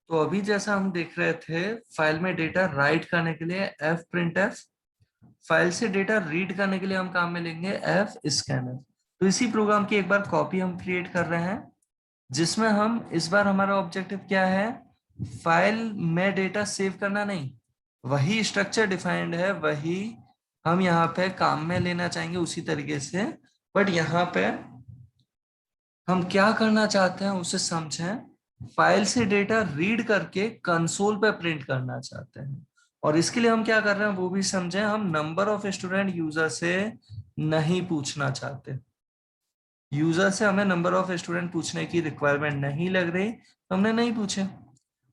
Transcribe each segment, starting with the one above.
तो अभी जैसा हम देख रहे थे, फाइल में डेटा राइट करने के लिए एफ प्रिंट एफ, फाइल से डेटा रीड करने के लिए हम काम में लेंगे एफ स्कैनर। तो इसी प्रोग्राम की एक बार कॉपी हम क्रिएट कर रहे हैं, जिसमें हम इस बार हमारा ऑब्जेक्टिव क्या है, फाइल में डेटा सेव करना नहीं, वही स्ट्रक्चर डिफाइंड है, वही हम यहाँ पे काम में लेना चाहेंगे उसी तरीके से। बट यहाँ पे हम क्या करना चाहते हैं उसे समझें। फाइल से डेटा रीड करके कंसोल पे प्रिंट करना चाहते हैं, और इसके लिए हम क्या कर रहे हैं वो भी समझें। हम नंबर ऑफ स्टूडेंट यूजर से नहीं पूछना चाहते, यूजर से हमें नंबर ऑफ स्टूडेंट पूछने की रिक्वायरमेंट नहीं लग रही, तो हमने नहीं पूछे।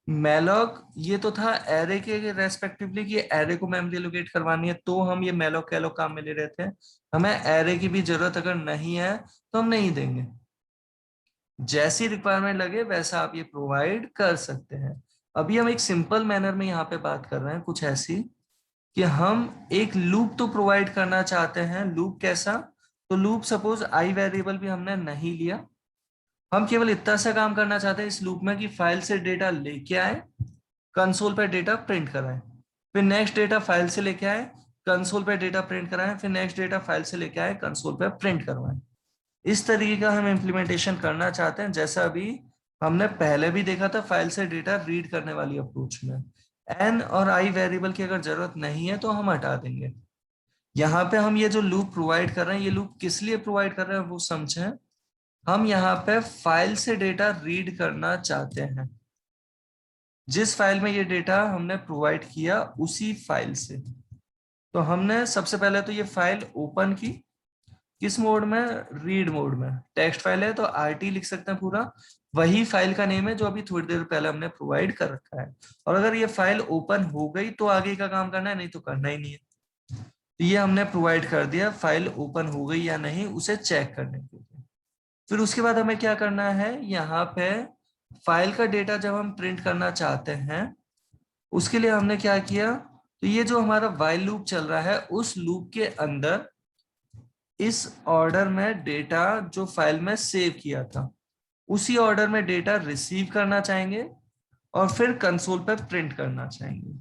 मैलॉक ये तो था एरे के रेस्पेक्टिवली कि एरे को मेमोरी एलोकेट करवानी है, तो हम ये मैलॉक कैलॉक काम में ले रहे थे। हमें एरे की भी जरूरत अगर नहीं है तो हम नहीं देंगे, जैसी रिक्वायरमेंट लगे वैसा आप ये प्रोवाइड कर सकते हैं। अभी हम एक सिंपल मैनर में यहाँ पे बात कर रहे हैं कुछ ऐसी कि हम एक लूप तो प्रोवाइड करना चाहते हैं। लूप कैसा? तो लूप सपोज आई वेरिएबल भी हमने नहीं लिया, हम केवल इतना सा काम करना चाहते हैं इस लूप में कि फाइल से डेटा लेके आए, कंसोल पे डेटा प्रिंट कराएं, फिर नेक्स्ट डेटा फाइल से लेके आए, कंसोल पे डेटा प्रिंट कराएं, फिर नेक्स्ट डेटा फाइल से लेके आए, कंसोल पे प्रिंट करवाएं। इस तरीके का हम इम्प्लीमेंटेशन करना चाहते हैं, जैसा अभी हमने पहले भी देखा था फाइल से डेटा रीड करने वाली अप्रोच में। एन और आई वेरिएबल की अगर जरूरत नहीं है तो हम हटा देंगे। यहाँ पे हम ये जो लूप प्रोवाइड कर रहे हैं, ये लूप किस लिए प्रोवाइड कर रहे हैं वो समझें। हम यहाँ पे फाइल से डेटा रीड करना चाहते हैं, जिस फाइल में ये डेटा हमने प्रोवाइड किया उसी फाइल से। तो हमने सबसे पहले तो ये फाइल ओपन की, किस मोड में? रीड मोड में। टेक्स्ट फाइल है तो आरटी लिख सकते हैं पूरा, वही फाइल का नेम है जो अभी थोड़ी देर पहले हमने प्रोवाइड कर रखा है। और अगर ये फाइल ओपन हो गई तो आगे का काम करना है, नहीं तो करना ही नहीं है। तो ये हमने प्रोवाइड कर दिया फाइल ओपन हो गई या नहीं उसे चेक करने के लिए। फिर उसके बाद हमें क्या करना है, यहाँ पे फाइल का डेटा जब हम प्रिंट करना चाहते हैं उसके लिए हमने क्या किया, तो ये जो हमारा व्हाइल लूप चल रहा है उस लूप के अंदर इस ऑर्डर में डेटा जो फाइल में सेव किया था उसी ऑर्डर में डेटा रिसीव करना चाहेंगे और फिर कंसोल पर प्रिंट करना चाहेंगे।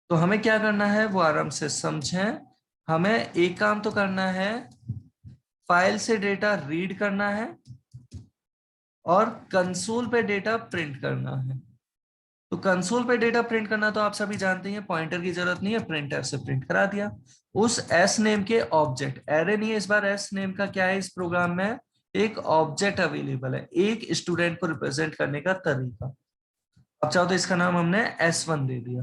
तो हमें क्या करना है वो आराम से समझें। हमें एक काम तो करना है, फाइल से डेटा रीड करना है और कंसोल पे डेटा प्रिंट करना है। तो कंसोल पे डेटा प्रिंट करना तो आप सभी जानते हैं, पॉइंटर की जरूरत नहीं है, प्रिंटर से प्रिंट करा दिया। उस एस नेम के ऑब्जेक्ट, एरे नहीं है इस बार, एस नेम का क्या है इस प्रोग्राम में, एक ऑब्जेक्ट अवेलेबल है, एक स्टूडेंट को रिप्रेजेंट करने का तरीका। अब चाहो तो इसका नाम हमने S1 दे दिया,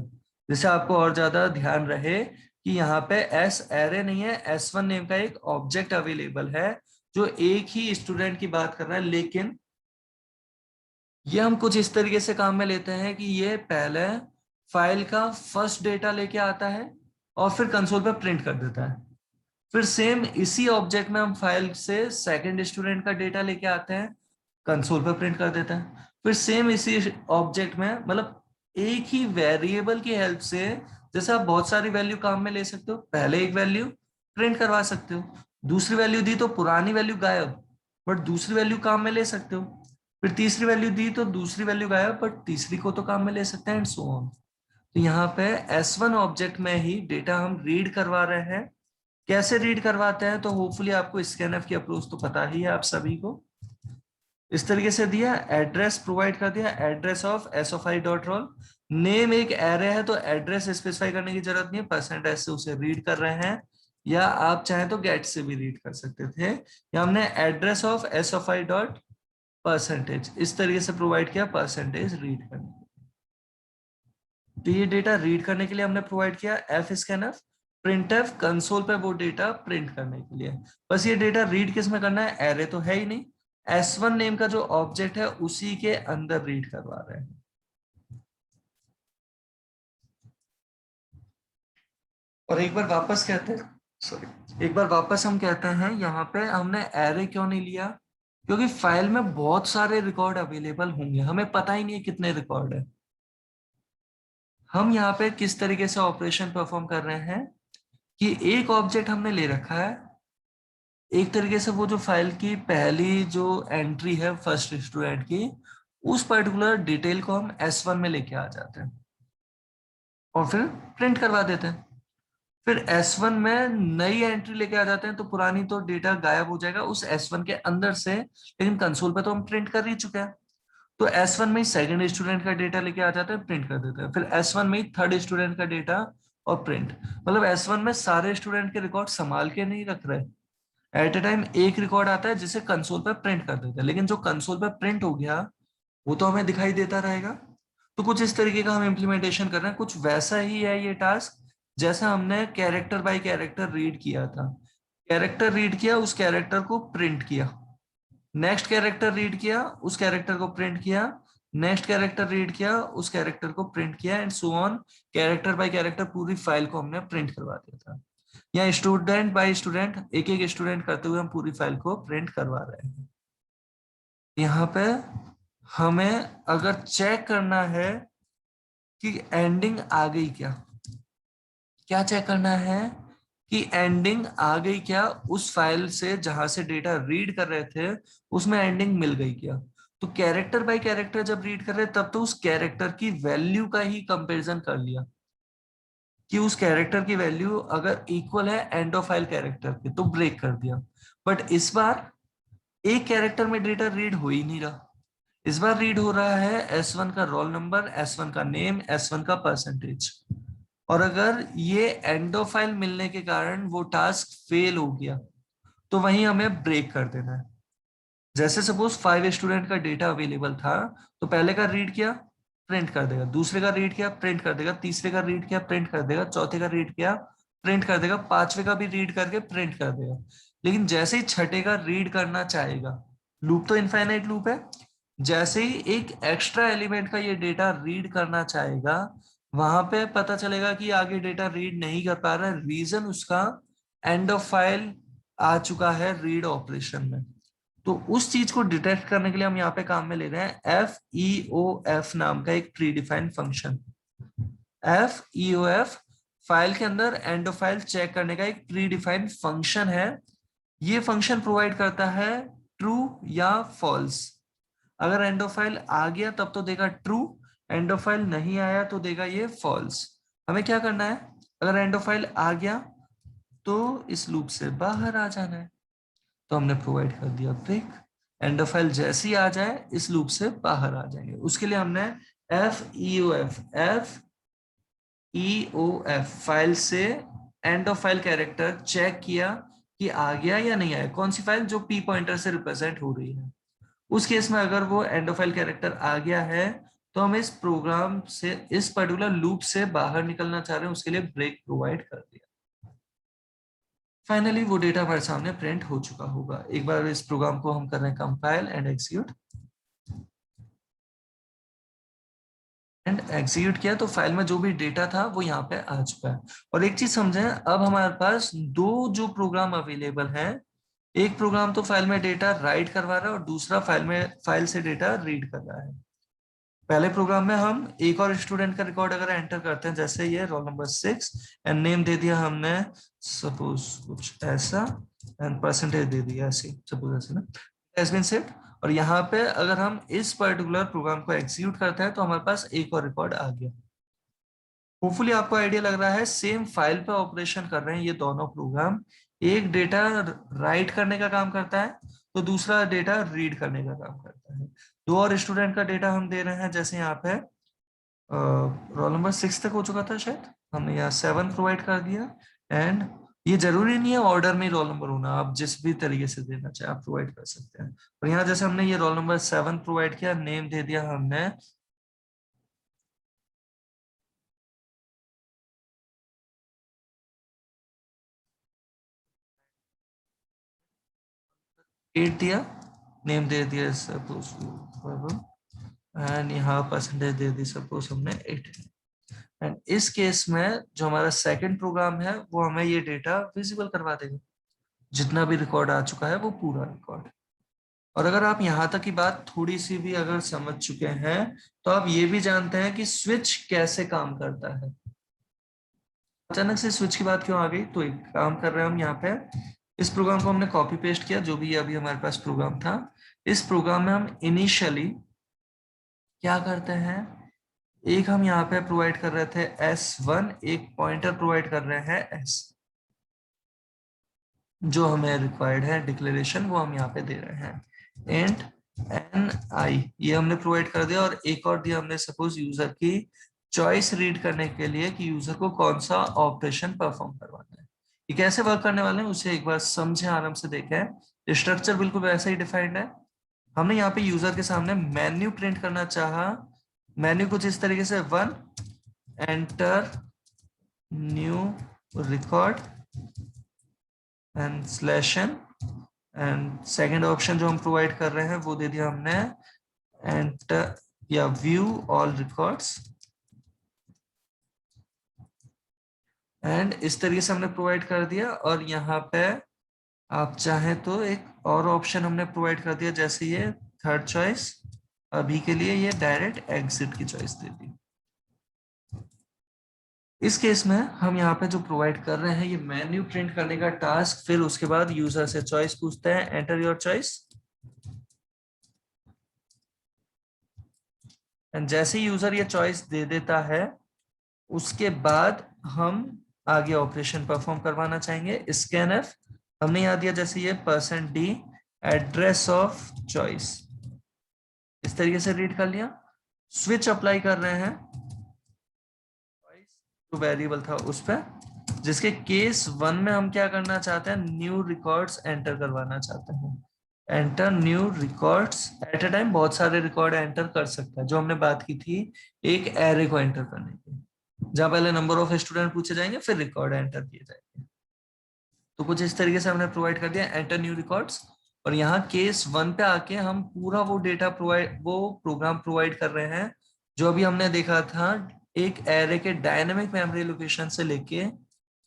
जिससे आपको और ज्यादा ध्यान रहे कि यहाँ पे एस एरे नहीं है, S1 नेम का एक ऑब्जेक्ट अवेलेबल है जो एक ही स्टूडेंट की बात कर रहा है। लेकिन ये हम कुछ इस तरीके से काम में लेते हैं कि ये पहले फाइल का फर्स्ट डेटा लेके आता है और फिर कंसोल पे प्रिंट कर देता है। फिर सेम इसी ऑब्जेक्ट में हम फाइल से सेकंड स्टूडेंट का डेटा लेके आते हैं, कंसोल पे प्रिंट कर देता है। फिर सेम इसी ऑब्जेक्ट में, मतलब एक ही वेरिएबल की हेल्प से, जैसे आप बहुत सारी वैल्यू काम में ले सकते हो, पहले एक वैल्यू प्रिंट करवा सकते हो, दूसरी वैल्यू दी तो पुरानी वैल्यू गायब, बट दूसरी वैल्यू काम में ले सकते हो। फिर तीसरी वैल्यू दी तो दूसरी वैल्यू गायब, बट तीसरी को तो काम में ले सकते हैं, एंड सो ऑन। तो यहाँ पे S1 ऑब्जेक्ट में ही डेटा हम रीड करवा रहे हैं। कैसे रीड करवाते हैं, तो होपफुली आपको स्कैनफ की अप्रोच तो पता ही है आप सभी को। इस तरीके से दिया, एड्रेस प्रोवाइड कर दिया, address of S of I dot roll. Name एक एरे है तो एड्रेस स्पेसिफाई करने की जरूरत नहीं है, परसेंटेज से उसे रीड कर रहे हैं, या आप चाहें तो गेट से भी रीड कर सकते थे। या हमने address of S of I dot percentage इस तरीके से प्रोवाइड किया, परसेंटेज रीड करने। तो ये डेटा रीड करने के लिए हमने प्रोवाइड किया F scanf, print F console पे वो डेटा प्रिंट करने के लिए। बस ये डेटा रीड किस में करना है, एरे तो है ही नहीं, S1 नेम का जो ऑब्जेक्ट है उसी के अंदर रीड करवा रहे हैं। और एक बार वापस कहते हैं, सॉरी, एक बार वापस हम कहते हैं यहाँ पे हमने एरे क्यों नहीं लिया, क्योंकि फाइल में बहुत सारे रिकॉर्ड अवेलेबल होंगे, हमें पता ही नहीं है कितने रिकॉर्ड है। हम यहाँ पे किस तरीके से ऑपरेशन परफॉर्म कर रहे हैं कि एक ऑब्जेक्ट हमने ले रखा है, एक तरीके से वो जो फाइल की पहली जो एंट्री है फर्स्ट स्टूडेंट की, उस पर्टिकुलर डिटेल को हम S1 में लेके आ जाते हैं और फिर प्रिंट करवा देते हैं। फिर S1 में नई एंट्री लेके आ जाते हैं, तो पुरानी तो डेटा गायब हो जाएगा उस S1 के अंदर से, लेकिन कंसोल पे तो हम प्रिंट कर ही चुके हैं। तो S1 में ही सेकंड स्टूडेंट का डेटा लेके आ जाते हैं, प्रिंट कर देते हैं। फिर S1 में ही थर्ड स्टूडेंट का डेटा और प्रिंट। मतलब S1 में सारे स्टूडेंट के रिकॉर्ड संभाल के नहीं रख रहे, एट ए टाइम एक रिकॉर्ड आता है जिसे कंसोल पे प्रिंट कर देते हैं, लेकिन जो कंसोल पे प्रिंट हो गया वो तो हमें दिखाई देता रहेगा। तो कुछ इस तरीके का हम इम्प्लीमेंटेशन कर रहे हैं, कुछ वैसा ही है ये टास्क जैसा हमने कैरेक्टर बाय कैरेक्टर रीड किया था। कैरेक्टर रीड किया, उस कैरेक्टर को प्रिंट किया, नेक्स्ट कैरेक्टर रीड किया, उस कैरेक्टर को प्रिंट किया, नेक्स्ट कैरेक्टर रीड किया, उस कैरेक्टर को प्रिंट किया, and so on. Character bye character पूरी फाइल को हमने प्रिंट करवा दिया था। या स्टूडेंट बाय स्टूडेंट, एक एक स्टूडेंट करते हुए हम पूरी फाइल को प्रिंट करवा रहे हैं। यहाँ पे हमें अगर चेक करना है कि एंडिंग आ गई क्या, क्या चेक करना है कि एंडिंग आ गई क्या, उस फाइल से जहां से डेटा रीड कर रहे थे उसमें एंडिंग मिल गई क्या। तो कैरेक्टर बाय कैरेक्टर जब रीड कर रहे तब तो उस कैरेक्टर की वैल्यू का ही कंपैरिजन कर लिया कि उस कैरेक्टर की वैल्यू अगर इक्वल है एंड ऑफ फाइल कैरेक्टर के, तो ब्रेक कर दिया। बट इस बार एक कैरेक्टर में डेटा रीड हो ही नहीं रहा। इस बार रीड हो रहा है S1 का रोल नंबर, S1 का नेम, S1 का परसेंटेज। और अगर ये एंड ऑफ फाइल मिलने के कारण वो टास्क फेल हो गया तो वहीं हमें ब्रेक कर देना है। जैसे सपोज 5 स्टूडेंट का डेटा अवेलेबल था, तो पहले का रीड किया, प्रिंट कर देगा, दूसरे का रीड किया, प्रिंट कर देगा, तीसरे का रीड किया, प्रिंट कर देगा, चौथे का रीड किया, प्रिंट कर देगा, पांचवे का भी रीड करके प्रिंट कर देगा। लेकिन जैसे ही छठे का रीड करना चाहेगा, लूप तो इनफाइनाइट लूप है, जैसे ही एक एक्स्ट्रा एलिमेंट का ये डेटा रीड करना चाहेगा, वहां पे पता चलेगा कि आगे डेटा रीड नहीं कर पा रहा है, रीजन उसका एंड ऑफ फाइल आ चुका है रीड ऑपरेशन में। तो उस चीज को डिटेक्ट करने के लिए हम यहाँ पे काम में ले रहे हैं FEOF नाम का एक pre defined function. FEOF file के अंदर एंड ऑफ फाइल चेक करने का एक प्री डिफाइंड फंक्शन है। ये फंक्शन प्रोवाइड करता है ट्रू या फॉल्स। अगर एंड ऑफ फाइल आ गया तब तो देगा ट्रू, एंड ऑफ फाइल नहीं आया तो देगा ये फॉल्स। हमें क्या करना है, अगर एंड ऑफ फाइल आ गया तो इस लूप से बाहर आ जाना है, तो हमने प्रोवाइड कर दिया ब्रेक। एंड ऑफ फाइल जैसे ही आ जाए इस लूप से बाहर आ जाएंगे, उसके लिए हमने FEOF फाइल से end of file character check किया कि आ गया या नहीं आया, कौन सी फाइल जो पी पॉइंटर से रिप्रेजेंट हो रही है। उस केस में अगर वो एंड ऑफ फाइल कैरेक्टर आ गया है तो हम इस प्रोग्राम से, इस पर्टिकुलर लूप से बाहर निकलना चाह रहे हैं, उसके लिए ब्रेक प्रोवाइड कर दिया। फाइनली वो डेटा हमारे सामने प्रिंट हो चुका होगा। एक बार इस प्रोग्राम को हम कर रहे हैं compile and execute, and execute किया तो फाइल में जो भी डेटा था वो यहाँ पे आ चुका है। और एक चीज समझें, अब हमारे पास दो जो प्रोग्राम अवेलेबल हैं, एक प्रोग्राम तो फाइल में डेटा राइट करवा रहा है और दूसरा फाइल से डेटा रीड कर रहा है। पहले प्रोग्राम में हम एक और स्टूडेंट का रिकॉर्ड अगर एंटर करते हैं, जैसे ये रोल नंबर 6 एंड नेम दे दिया हमने सपोज कुछ ऐसा, एंड परसेंटेज दे दिया ऐसे, सपोज ऐसे ना, हैज बीन सेट। और यहाँ पे अगर हम इस पर्टिकुलर प्रोग्राम को एग्जीक्यूट करते हैं तो हमारे पास एक और रिकॉर्ड आ गया। होपफुली आपको आइडिया लग रहा है, सेम फाइल पे ऑपरेशन कर रहे हैं ये दोनों प्रोग्राम। एक डेटा राइट करने का काम करता है तो दूसरा डेटा रीड करने का काम करता है। दो और स्टूडेंट का डेटा हम दे रहे हैं, जैसे यहाँ पे रोल नंबर 6 तक हो चुका था शायद, हमने यहाँ 7 प्रोवाइड कर दिया। एंड ये जरूरी नहीं है ऑर्डर में रोल नंबर होना, आप जिस भी तरीके से देना चाहे आप प्रोवाइड कर सकते हैं। और यहाँ जैसे हमने ये रोल नंबर 7 प्रोवाइड किया, नेम दे दिया हमने एट दिया, नेम दे दिया सपोज, एंड यहाँ परसेंटेज दे दी सपोज हमने 8। एंड इस केस में जो हमारा सेकंड प्रोग्राम है वो हमें ये डेटा विजिबल करवा देगा, जितना भी रिकॉर्ड आ चुका है वो पूरा रिकॉर्ड। और अगर आप यहाँ तक की बात थोड़ी सी भी अगर समझ चुके हैं तो आप ये भी जानते हैं कि स्विच कैसे काम करता है। अचानक से स्विच की बात क्यों आ गई, तो एक काम कर रहे हैं हम यहाँ पे, इस प्रोग्राम को हमने कॉपी पेस्ट किया, जो भी अभी हमारे पास प्रोग्राम था। इस प्रोग्राम में हम इनिशियली क्या करते हैं, एक हम यहाँ पे प्रोवाइड कर रहे थे S1, एक पॉइंटर प्रोवाइड कर रहे हैं S, जो हमें रिक्वायर्ड है डिक्लेरेशन वो हम यहाँ पे दे रहे हैं। एंड एन आई ये हमने प्रोवाइड कर दिया, और एक और दिया हमने सपोज यूजर की चॉइस रीड करने के लिए कि यूजर को कौन सा ऑपरेशन परफॉर्म करवाना है। ये कैसे वर्क करने वाले हैं उसे एक बार समझे, आराम से देखें। स्ट्रक्चर बिल्कुल वैसा ही डिफाइंड है। हमने यहाँ पे यूजर के सामने मेन्यू प्रिंट करना चाहा। मेन्यू कुछ इस तरीके से, 1 enter new record and slash n, and second option जो हम प्रोवाइड कर रहे हैं वो दे दिया हमने एंटर या व्यू ऑल रिकॉर्ड्स। एंड इस तरीके से हमने प्रोवाइड कर दिया, और यहाँ पे आप चाहें तो एक और ऑप्शन हमने प्रोवाइड कर दिया, जैसे ये थर्ड चॉइस, अभी के लिए ये डायरेक्ट एग्जिट की चॉइस दे दी। इस केस में हम यहाँ पे जो प्रोवाइड कर रहे हैं ये मेन्यू प्रिंट करने का टास्क, फिर उसके बाद यूजर से चॉइस पूछते हैं, एंटर योर चॉइस। एंड जैसे ही यूजर ये चॉइस दे देता है, उसके बाद हम आगे ऑपरेशन परफॉर्म करवाना चाहेंगे। स्कैन एफ हमने यहाँ दिया, जैसे ये %d एड्रेस ऑफ चॉइस, इस तरीके से रीड कर लिया। स्विच अप्लाई कर रहे हैं जो वेरिएबल था उस पर, जिसके केस 1 में हम क्या करना चाहते हैं, न्यू रिकॉर्ड्स एंटर करवाना चाहते हैं। Enter new records, at a time बहुत सारे रिकॉर्ड एंटर कर सकता है, जो हमने बात की थी एक एरे को एंटर करने की, जहां पहले नंबर ऑफ स्टूडेंट पूछे जाएंगे फिर रिकॉर्ड एंटर किए जाएंगे। तो कुछ इस तरीके से हमने प्रोवाइड कर दिया एंटर न्यू रिकॉर्ड्स, और यहाँ केस 1 पे आके हम पूरा वो डेटा प्रोवाइड, वो प्रोग्राम प्रोवाइड कर रहे हैं जो अभी हमने देखा था, एक एरे के डायनेमिक मेमोरी लोकेशन से लेके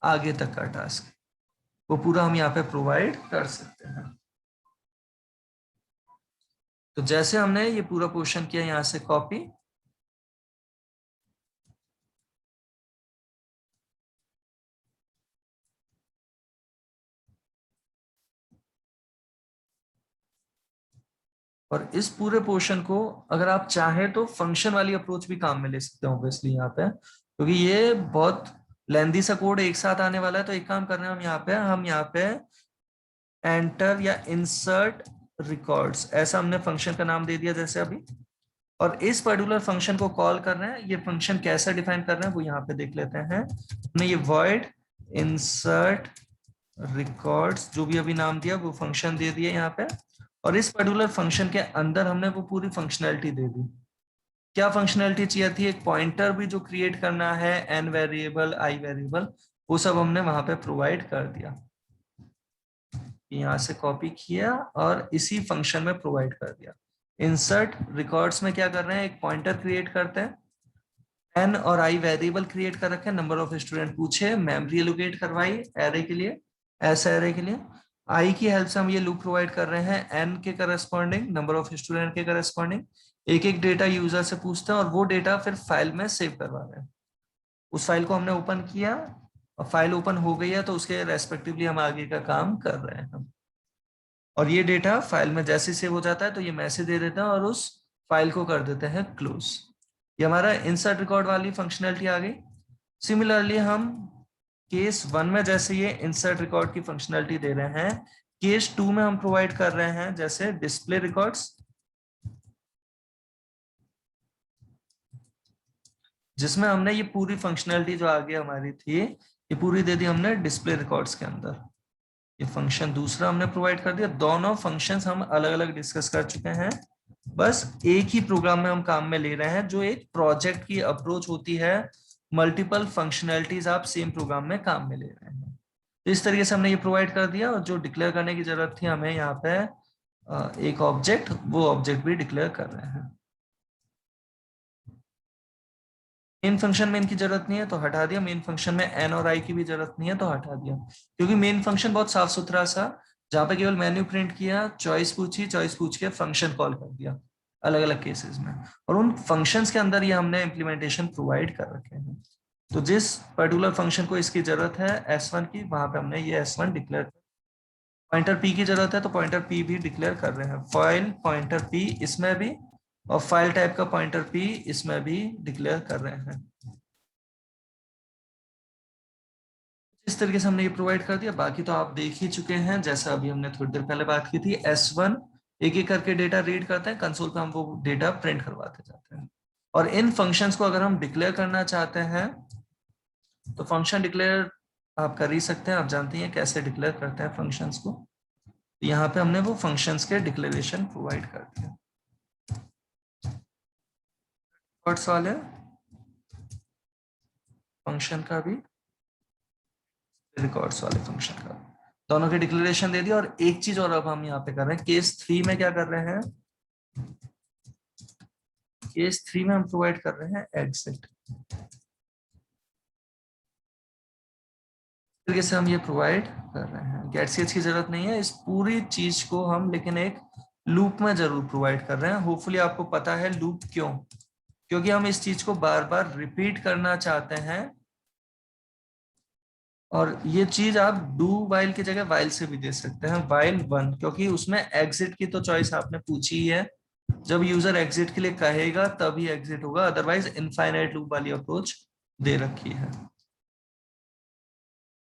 आगे तक का टास्क, वो पूरा हम यहाँ पे प्रोवाइड कर सकते हैं। तो जैसे हमने ये पूरा क्वेश्चन किया यहाँ से कॉपी, और इस पूरे पोर्शन को अगर आप चाहें तो फंक्शन वाली अप्रोच भी काम में ले सकते हैं ऑब्वियसली यहाँ पे, क्योंकि ये बहुत लेंदी सा कोड एक साथ आने वाला है। तो एक काम कर रहे हैं हम यहाँ पे एंटर या इंसर्ट रिकॉर्ड्स, ऐसा हमने फंक्शन का नाम दे दिया जैसे अभी, और इस पर्टिकुलर फंक्शन को कॉल कर रहे हैं। ये फंक्शन कैसे डिफाइन कर रहे हैं वो यहाँ पे देख लेते हैं। हमने ये void insert records जो भी अभी नाम दिया वो फंक्शन दे दिया यहाँ पे, और इस पर्टिकुलर फंक्शन के अंदर हमने वो पूरी फंक्शनैलिटी दे दी। क्या फंक्शनैलिटी चाहिए थी, एक पॉइंटर भी जो क्रिएट करना है, n वेरिएबल i वेरिएबल, वो सब हमने वहां पे प्रोवाइड कर दिया। यहाँ से कॉपी किया और इसी फंक्शन में प्रोवाइड कर दिया। इंसर्ट रिकॉर्ड्स में क्या कर रहे हैं, एक पॉइंटर क्रिएट करते हैं, n और i वेरिएबल क्रिएट कर रखे हैं, नंबर ऑफ स्टूडेंट पूछे, मेमोरी एलोकेट करवाई एरे के लिए, ऐसे एरे के लिए। i की हेल्प से हम ये लूप प्रोवाइड कर रहे हैं n के करस्पॉन्डिंग, नंबर ऑफ स्टूडेंट के करस्पॉन्डिंग, एक एक डेटा यूजर से पूछते हैं और वो डेटा फिर फाइल में सेव करवा रहे हैं। उस फाइल को हमने ओपन किया और फाइल ओपन हो गई है, तो उसके रेस्पेक्टिवली हम आगे का काम कर रहे हैं। और ये डेटा फाइल में जैसे सेव हो जाता है तो ये मैसेज दे देते हैं और उस फाइल को कर देते हैं क्लोज। ये हमारा इंसर्ट रिकॉर्ड वाली फंक्शनैलिटी आ गई। सिमिलरली हम केस 1 में जैसे ये इंसर्ट रिकॉर्ड की फंक्शनैलिटी दे रहे हैं, केस 2 में हम प्रोवाइड कर रहे हैं जैसे डिस्प्ले रिकॉर्ड्स, जिसमें हमने ये पूरी फंक्शनैलिटी जो आगे हमारी थी ये पूरी दे दी हमने डिस्प्ले रिकॉर्ड्स के अंदर। ये फंक्शन दूसरा हमने प्रोवाइड कर दिया। दोनों फंक्शंस हम अलग अलग डिस्कस कर चुके हैं, बस एक ही प्रोग्राम में हम काम में ले रहे हैं, जो एक प्रोजेक्ट की अप्रोच होती है, मल्टीपल फंक्शनैलिटीज आप सेम प्रोग्राम में काम में ले रहे हैं। तो इस तरीके से हमने ये प्रोवाइड कर दिया, और जो डिक्लेयर करने की जरूरत थी हमें यहाँ पे एक ऑब्जेक्ट, वो ऑब्जेक्ट भी डिक्लेयर कर रहे हैं। मेन फंक्शन में इनकी जरूरत नहीं है तो हटा दिया, मेन फंक्शन में एन और आई की भी जरूरत नहीं है तो हटा दिया, क्योंकि मेन फंक्शन बहुत साफ सुथरा सा, जहां पे केवल मेन्यू प्रिंट किया, चॉइस पूछी, चॉइस पूछ के फंक्शन कॉल कर दिया अलग अलग केसेस में, और उन फंक्शंस के अंदर ये हमने इम्प्लीमेंटेशन प्रोवाइड कर रखे हैं। तो जिस पर्टिकुलर फंक्शन को इसकी जरूरत है S1 की, वहां पे हमने ये S1 डिक्लेयर, पॉइंटर p की जरूरत है तो पॉइंटर p भी डिक्लेयर कर रहे हैं, फाइल पॉइंटर p, इसमें भी और फाइल टाइप का पॉइंटर p इसमें भी डिक्लेयर कर रहे हैं। इस तरीके से हमने ये प्रोवाइड कर दिया। बाकी तो आप देख ही चुके हैं, जैसा अभी हमने थोड़ी देर पहले बात की थी, S1 एक एक करके डेटा रीड करते हैं, कंसोल पे हम वो डेटा प्रिंट करवाते जाते हैं। और इन फंक्शंस को अगर हम डिक्लेयर करना चाहते हैं तो फंक्शन डिक्लेयर आप कर ही सकते हैं। आप जानते हैं कैसे डिक्लेयर करते हैं फंक्शंस को। यहाँ पे हमने वो फंक्शंस के डिक्लेरेशन प्रोवाइड कर दिया। और सवाल है फंक्शन का भी, रिकॉर्ड्स वाले फंक्शन का, दोनों के डिक्लेरेशन दे दिया। और एक चीज और अब हम यहाँ पे कर रहे हैं, केस 3 में क्या कर रहे हैं, केस 3 में हम प्रोवाइड कर रहे हैं एग्जिट। तरीके से हम ये प्रोवाइड कर रहे हैं। गेट ch की जरूरत नहीं है, इस पूरी चीज को हम लेकिन एक लूप में जरूर प्रोवाइड कर रहे हैं। होपफुली आपको पता है लूप क्यों, क्योंकि हम इस चीज को बार बार रिपीट करना चाहते हैं। और ये चीज आप डू वाइल की जगह वाइल से भी दे सकते हैं, वाइल 1, क्योंकि उसमें एग्जिट की तो चॉइस आपने पूछी ही है। जब यूजर एग्जिट के लिए कहेगा तभी एग्जिट होगा, अदरवाइज इनफाइनाइट लूप वाली अप्रोच दे रखी है।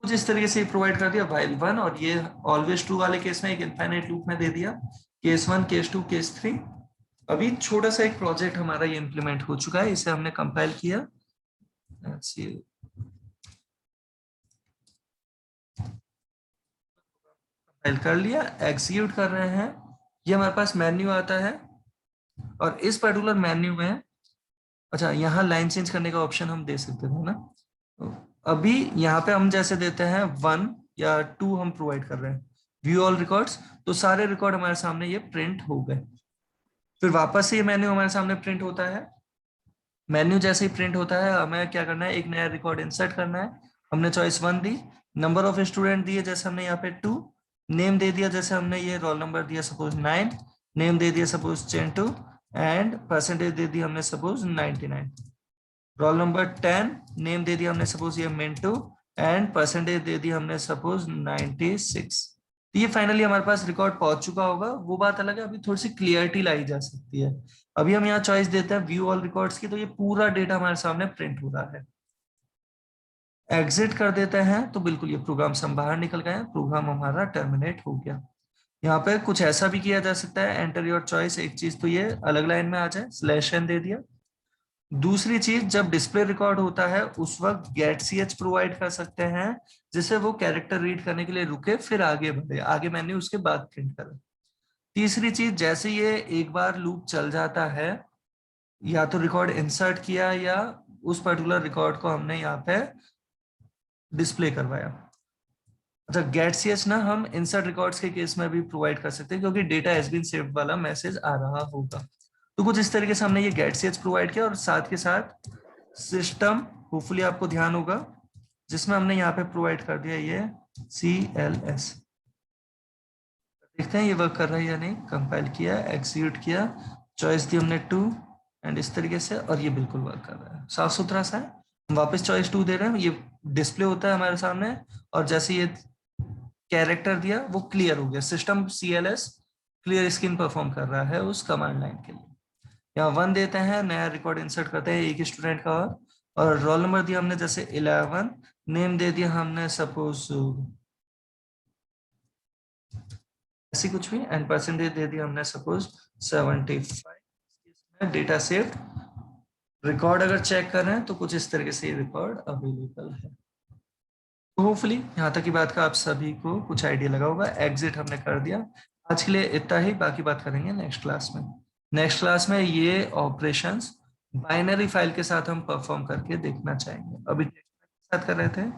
कुछ इस तरीके से प्रोवाइड कर दिया वाइल 1, और ये ऑलवेज ट्रू वाले केस में एक इनफाइनाइट लूप में दे दिया, केस 1, केस 2, केस 3। अभी छोटा सा एक प्रोजेक्ट हमारा ये इंप्लीमेंट हो चुका है, इसे हमने कंपाइल किया, कंपाइल कर लिया, एग्जीक्यूट कर रहे हैं। ये हमारे पास मेन्यू आता है, और इस पर्टिकुलर मेन्यू में, अच्छा यहाँ लाइन चेंज करने का ऑप्शन हम दे सकते थे ना। तो अभी यहाँ पे हम जैसे देते हैं 1 या 2 हम प्रोवाइड कर रहे हैं व्यू ऑल रिकॉर्ड्स, तो सारे रिकॉर्ड हमारे सामने ये प्रिंट हो गए। फिर वापस से ये मेन्यू हमारे सामने प्रिंट होता है। मेन्यू जैसे ही प्रिंट होता है हमें क्या करना है, एक नया रिकॉर्ड इंसर्ट करना है। हमने choice 1 the, number of student दिए जैसे हमने यहाँ पे 2, नेम दे दिया जैसे हमने ये रोल नंबर दिया सपोज 9, नेम दे दिया सपोज चिंटू, एंड परसेंटेज दे दी हमने सपोज 99। रोल नंबर 10, नेम दे दिया हमने सपोज ये मिंटू, एंड परसेंटेज दे दी हमने सपोज 96। तो ये फाइनली हमारे पास रिकॉर्ड पहुंच चुका होगा। वो बात अलग है, अभी थोड़ी सी क्लियरिटी लाई जा सकती है। अभी हम यहाँ चॉइस देते हैं व्यू ऑल रिकॉर्ड्स की, तो ये पूरा डेटा हमारे सामने प्रिंट हो रहा है। एग्जिट कर देते हैं तो बिल्कुल ये प्रोग्राम से हम बाहर निकल गए, प्रोग्राम हमारा टर्मिनेट हो गया। यहाँ पे कुछ ऐसा भी किया जा सकता है, एंटर योर चॉइस, एक चीज तो ये अलग लाइन में आ जाए, /n दे दिया। दूसरी चीज, जब डिस्प्ले रिकॉर्ड होता है उस वक्त गेट ch प्रोवाइड कर सकते हैं, जिससे वो कैरेक्टर रीड करने के लिए रुके, फिर आगे बढ़े, आगे मेन्यू उसके बाद प्रिंट करे। तीसरी चीज, जैसे ये एक बार लूप चल जाता है, या तो रिकॉर्ड इंसर्ट किया या उस पर्टिकुलर रिकॉर्ड को हमने यहाँ पे डिस्प्ले करवाया। अच्छा, गेट ch ना हम इंसर्ट रिकॉर्ड्स के केस में भी प्रोवाइड कर सकते हैं, क्योंकि डेटा हैज बीन सेव्ड वाला मैसेज आ रहा होगा। तो कुछ इस तरीके से हमने ये गेट ch प्रोवाइड किया, और साथ के साथ सिस्टम, होपफुली आपको ध्यान होगा, जिसमें हमने यहाँ पे प्रोवाइड कर दिया ये CLS। देखते हैं ये वर्क कर रहा है या नहीं। कंपाइल किया, एग्जीक्यूट किया, चॉइस दी हमने 2, एंड इस तरीके से, और ये बिल्कुल वर्क कर रहा है, साफ सुथरा सा है। हम वापस चॉइस 2 दे रहे हैं, ये डिस्प्ले होता है हमारे सामने, और जैसे ये कैरेक्टर दिया वो क्लियर हो गया। System CLS clear screen perform कर रहा है उस कमांड लाइन के लिए। यहाँ 1 देते हैं, नया रिकॉर्ड इंसर्ट करते हैं एक स्टूडेंट का, और रोल नंबर दिया हमने जैसे 11, नेम दे दिया हमने सपोज ऐसी कुछ भी, एंड परसेंटेज दे दिया हमने सपोज 75। डेटा सेव रिकॉर्ड अगर चेक कर रहे हैं तो कुछ इस तरीके से रिकॉर्ड अवेलेबल है। तो होपफुली यहाँ तक की बात का आप सभी को कुछ आइडिया लगा होगा। एग्जिट हमने कर दिया। आज के लिए इतना ही, बाकी बात करेंगे नेक्स्ट क्लास में। नेक्स्ट क्लास में ये ऑपरेशंस बाइनरी फाइल के साथ हम परफॉर्म करके देखना चाहेंगे। अभी टेक्स्ट के साथ कर रहे थे,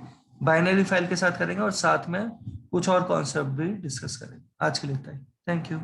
बाइनरी फाइल के साथ करेंगे, और साथ में कुछ और कॉन्सेप्ट भी डिस्कस करेंगे। आज के लिए इतना ही, थैंक यू।